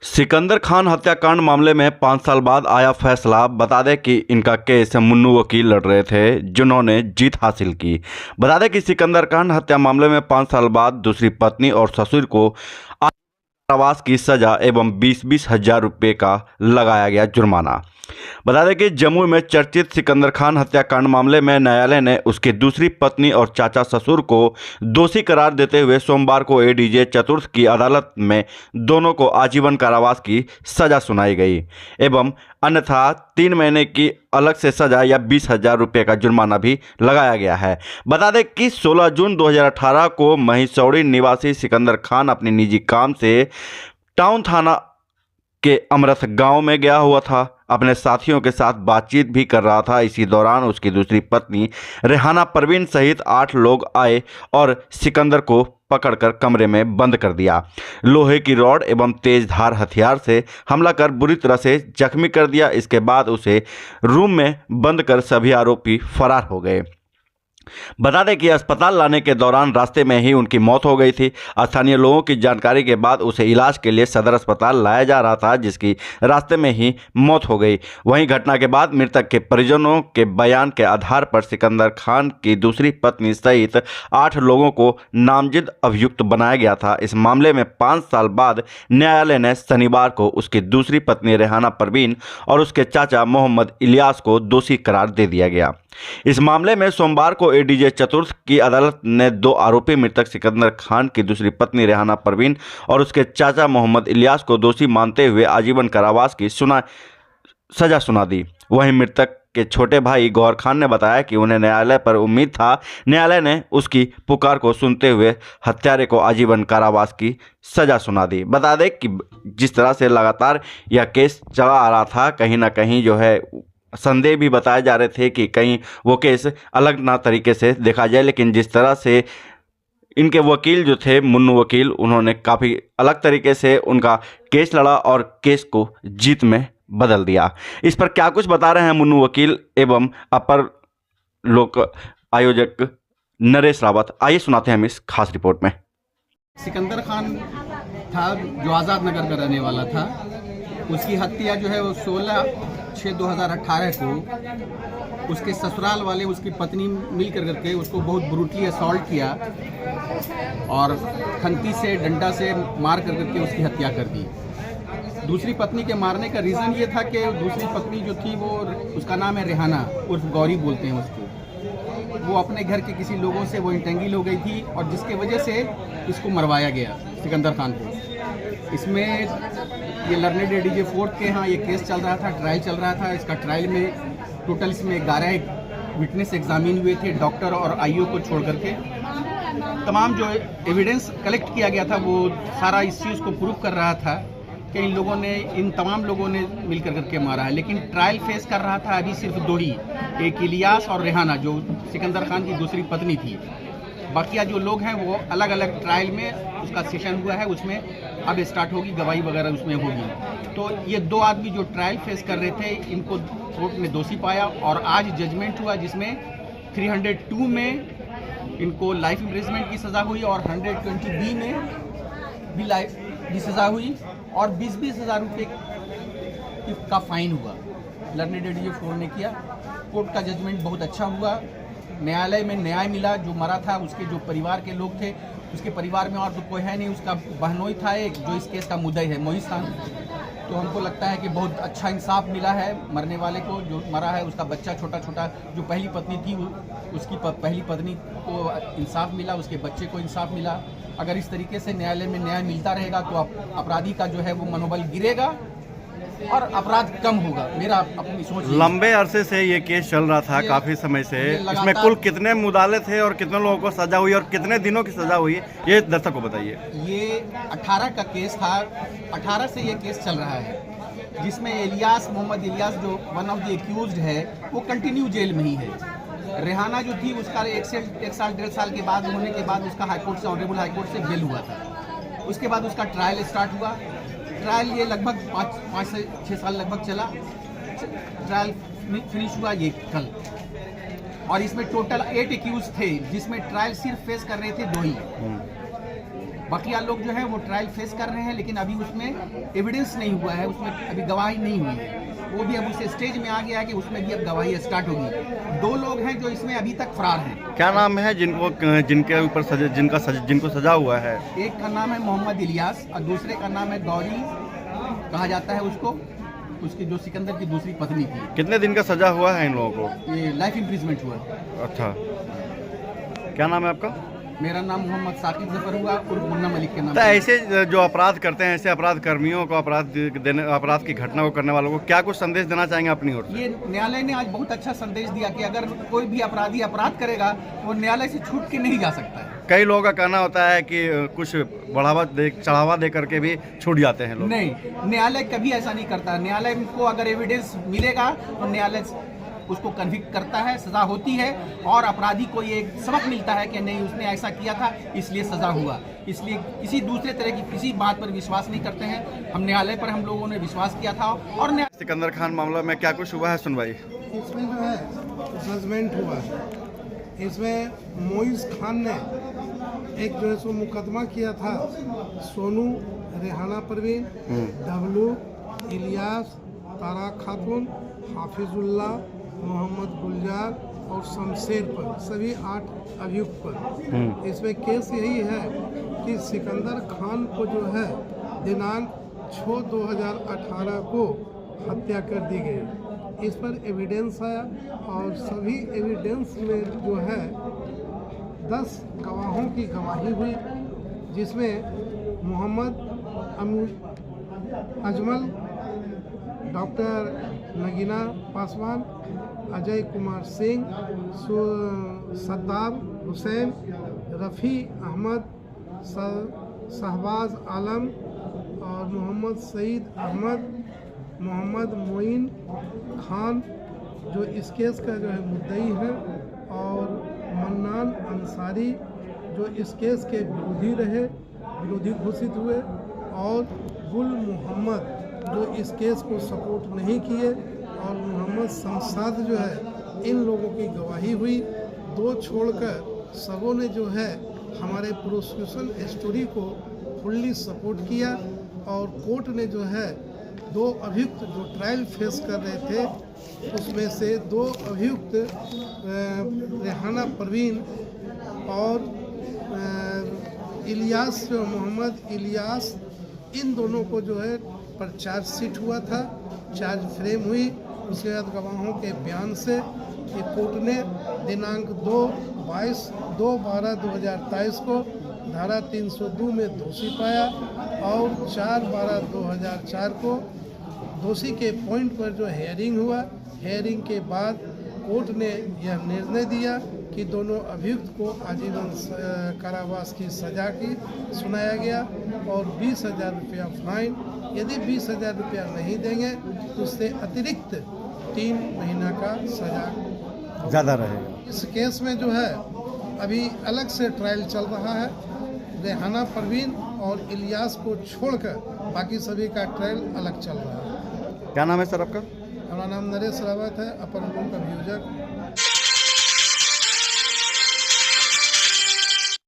सिकंदर खान हत्याकांड मामले में 5 साल बाद आया फैसला। बता दें कि इनका केस मुन्नू वकील लड़ रहे थे, जिन्होंने जीत हासिल की। बता दें कि सिकंदर खान हत्या मामले में 5 साल बाद दूसरी पत्नी और ससुर को कारावास की सजा एवं 20-20 हजार रुपये का लगाया गया जुर्माना। बता दें कि जम्मू में चर्चित सिकंदर खान हत्याकांड मामले में न्यायालय ने उसकी दूसरी पत्नी और चाचा ससुर को दोषी करार देते हुए सोमवार को एडीजे चतुर्थ की अदालत में दोनों को आजीवन कारावास की सजा सुनाई गई एवं अन्यथा 3 महीने की अलग से सजा या 20,000 रुपये का जुर्माना भी लगाया गया है। बता दें कि 16 जून 2018 को महिसौड़ी निवासी सिकंदर खान अपने निजी काम से टाउन थाना के अमरथ गांव में गया हुआ था। अपने साथियों के साथ बातचीत भी कर रहा था। इसी दौरान उसकी दूसरी पत्नी रेहाना परवीन सहित 8 लोग आए और सिकंदर को पकड़कर कमरे में बंद कर दिया। लोहे की रॉड एवं तेज धार हथियार से हमला कर बुरी तरह से जख्मी कर दिया। इसके बाद उसे रूम में बंद कर सभी आरोपी फरार हो गए। बता दें कि अस्पताल लाने के दौरान रास्ते में ही उनकी मौत हो गई थी। स्थानीय लोगों की जानकारी के बाद उसे इलाज के लिए सदर अस्पताल लाया जा रहा था, जिसकी रास्ते में ही मौत हो गई। वहीं घटना के बाद मृतक के परिजनों के बयान के आधार पर सिकंदर खान की दूसरी पत्नी सहित 8 लोगों को नामजद अभियुक्त बनाया गया था। इस मामले में 5 साल बाद न्यायालय ने शनिवार को उसकी दूसरी पत्नी रेहाना परवीन और उसके चाचा मोहम्मद इलियास को दोषी करार दे दिया गया। इस मामले में सोमवार को एडीजे चतुर्थ की अदालत ने 2 आरोपी मृतक सिकंदर खान की दूसरी पत्नी रेहाना परवीन और उसके चाचा मोहम्मद इलियास को दोषी मानते हुए आजीवन कारावास की सजा सुना दी। वहीं मृतक के छोटे भाई गौहर खान ने बताया कि उन्हें न्यायालय पर उम्मीद था। न्यायालय ने उसकी पुकार को सुनते हुए हत्यारे को आजीवन कारावास की सजा सुना दी। बता दें कि जिस तरह से लगातार यह केस चला आ रहा था, कहीं ना कहीं जो है संदेह भी बताए जा रहे थे कि कहीं वो केस अलग ना तरीके से देखा जाए, लेकिन जिस तरह से इनके वकील जो थे मुन्नू वकील, उन्होंने काफ़ी अलग तरीके से उनका केस लड़ा और केस को जीत में बदल दिया। इस पर क्या कुछ बता रहे हैं मुन्नू वकील एवं अपर लोक आयोजक नरेश रावत, आइए सुनाते हैं हम इस खास रिपोर्ट में। सिकंदर खान था जो आज़ाद नगर का रहने वाला था। उसकी हत्या जो है वो 16/6/2018 को उसके ससुराल वाले उसकी पत्नी मिल करके उसको बहुत ब्रूटली असॉल्ट किया और खंती से डंडा से मार करके उसकी हत्या कर दी। दूसरी पत्नी के मारने का रीज़न ये था कि दूसरी पत्नी जो थी वो, उसका नाम है रेहाना उर्फ गौरी बोलते हैं उसको, वो अपने घर के किसी लोगों से वो इंटेंगिल हो गई थी और जिसके वजह से इसको मरवाया गया सिकंदर खान को। इसमें ये लर्नेड एडीजे फोर्थ के यहाँ ये केस चल रहा था, ट्रायल चल रहा था। इसका ट्रायल में टोटल इसमें 11 विटनेस एग्जामिन हुए थे, डॉक्टर और आईओ को छोड़ करके। तमाम जो एविडेंस कलेक्ट किया गया था वो सारा इस चीज़ को प्रूव कर रहा था कि इन तमाम लोगों ने मिल करके मारा है। लेकिन ट्रायल फेस कर रहा था अभी सिर्फ 2 ही, एक इलियास और रेहाना जो सिकंदर खान की दूसरी पत्नी थी। बाकी जो लोग हैं वो अलग अलग ट्रायल में उसका सेशन हुआ है, उसमें अब स्टार्ट होगी, गवाही वगैरह उसमें होगी। तो ये 2 आदमी जो ट्रायल फेस कर रहे थे, इनको कोर्ट ने दोषी पाया और आज जजमेंट हुआ जिसमें 302 में इनको लाइफ इम्प्रिजनमेंट की सज़ा हुई और 120B में भी लाइफ की सज़ा हुई और 20-20 हज़ार रुपये का फाइन हुआ। लर्नेड एडीजे फोर ने किया। कोर्ट का जजमेंट बहुत अच्छा हुआ। न्यायालय में न्याय मिला। जो मरा था उसके जो परिवार के लोग थे, उसके परिवार में और तो कोई है नहीं, उसका बहनोई था एक जो इस केस का मुद्दई है, मोहित खान। तो हमको लगता है कि बहुत अच्छा इंसाफ मिला है मरने वाले को। जो मरा है उसका बच्चा छोटा छोटा, जो पहली पत्नी थी उसकी पहली पत्नी को इंसाफ मिला, उसके बच्चे को इंसाफ मिला। अगर इस तरीके से न्यायालय में न्याय मिलता रहेगा तो अपराधी का जो है वो मनोबल गिरेगा और अपराध कम होगा। मेरा अपनी सोच। लंबे अरसे से ये केस चल रहा था, काफी समय से। इसमें कुल कितने मुदाले थे और कितने लोगों को सजा हुई और कितने दिनों की सजा हुई, ये दर्शक को बताइए। ये 18 का केस था। 18 से ये केस चल रहा है, जिसमें इलियास, मोहम्मद इलियास जो वन ऑफ द एक्यूज्ड है, वो कंटिन्यू जेल में ही है। रेहाना जो थी उसका 1 साल 1.5 साल के बाद होने के बाद उसका हाईकोर्ट से, ऑनरेबल हाईकोर्ट से बेल हुआ था। उसके बाद उसका ट्रायल स्टार्ट हुआ। ट्रायल ये लगभग 5 से 6 साल लगभग चला। ट्रायल फिनिश हुआ ये कल और इसमें टोटल 8 एक्यूज थे, जिसमें ट्रायल सिर्फ फेस कर रहे थे 2 ही। बकिया लोग जो है वो ट्रायल फेस कर रहे हैं, लेकिन अभी उसमें एविडेंस नहीं हुआ है, उसमें अभी गवाही नहीं हुई है। वो भी अब उस स्टेज में आ गया है कि उसमें भी अब गवाही स्टार्ट होगी। 2 लोग हैं जो इसमें अभी तक फरार हैं। क्या नाम है जिनको सजा हुआ है? एक का नाम है मोहम्मद इलियास और दूसरे का नाम है गौरी कहा जाता है उसको, उसकी जो सिकंदर की दूसरी पत्नी थी। कितने दिन का सजा हुआ है इन लोगों को? ये लाइफ इम्प्रिजमेंट हुआ। अच्छा, क्या नाम है आपका? मेरा नाम मोहम्मद साकिब जफर हुआ उर्फ मुन्ना मलिक के नाम तो से। ऐसे जो अपराध करते हैं, ऐसे अपराध कर्मियों को, अपराध की घटना को करने वालों को क्या कुछ संदेश देना चाहेंगे अपनी ओर से? ये न्यायालय ने आज बहुत अच्छा संदेश दिया कि अगर कोई भी अपराधी अपराध करेगा वो न्यायालय से छूट के नहीं जा सकता है। कई लोगों का कहना होता है कि कुछ चढ़ावा दे करके भी छूट जाते हैं लोग। नहीं, न्यायालय कभी ऐसा नहीं करता। न्यायालय को अगर एविडेंस मिलेगा तो न्यायालय उसको कन्विक्ट करता है, सजा होती है और अपराधी को ये सबक मिलता है कि नहीं उसने ऐसा किया था इसलिए सजा हुआ। इसलिए किसी दूसरे तरह की किसी बात पर विश्वास नहीं करते हैं। हम न्यायालय पर हम लोगों ने विश्वास किया था और सिकंदर खान मामला में क्या कुछ हुआ है सुनवाई? इसमें जो है जजमेंट हुआ है। इसमें मोइज खान ने एक जो है सो मुकदमा किया था सोनू, रेहाना परवीन, डब्लू, इलियास, तारा खातून, हाफिजुल्लाह, मोहम्मद गुलजार और शमशेर पर, सभी 8 अभियुक्त पर। इसमें केस यही है कि सिकंदर खान को जो है दिनांक 6/2018 को हत्या कर दी गई। इस पर एविडेंस आया और सभी एविडेंस में जो है 10 गवाहों की गवाही हुई, जिसमें मोहम्मद अजमल, डॉक्टर नगीना पासवान, अजय कुमार सिंह, सद्दाम हुसैन, रफ़ी अहमद, शहबाज आलम और मोहम्मद सईद अहमद, मोहम्मद मोइन खान जो इस केस का जो है मुद्दई है, और मन्नान अंसारी जो इस केस के विरोधी घोषित हुए, और गुल मोहम्मद जो इस केस को सपोर्ट नहीं किए, और मोहम्मद शमशाद जो है, इन लोगों की गवाही हुई। 2 छोड़कर सबों ने जो है हमारे प्रोसिक्यूशन स्टोरी को फुल्ली सपोर्ट किया, और कोर्ट ने जो है 2 अभियुक्त जो ट्रायल फेस कर रहे थे उसमें से 2 अभियुक्त रेहाना परवीन और इलियास, मोहम्मद इलियास, इन दोनों को जो है पर चार्जशीट हुआ था, चार्ज फ्रेम हुई। उसके बाद गवाहों के बयान से कि कोर्ट ने दिनांक 2/12/2023 को धारा 302 में दोषी पाया और 4/12/2004 को दोषी के पॉइंट पर जो हेयरिंग हुआ, हेयरिंग के बाद कोर्ट ने यह निर्णय दिया कि दोनों अभियुक्त को आजीवन कारावास की सजा की सुनाया गया और 20,000 रुपया फाइन। यदि 20,000 रुपया नहीं देंगे तो उससे अतिरिक्त 3 महीना का सजा ज़्यादा रहेगा। इस केस में जो है अभी अलग से ट्रायल चल रहा है। रेहाना परवीन और इलियास को छोड़कर बाकी सभी का ट्रायल अलग चल रहा है। क्या नाम है सर आपका? हमारा नाम नरेश रावत है, अपर मुख्य अभियोजक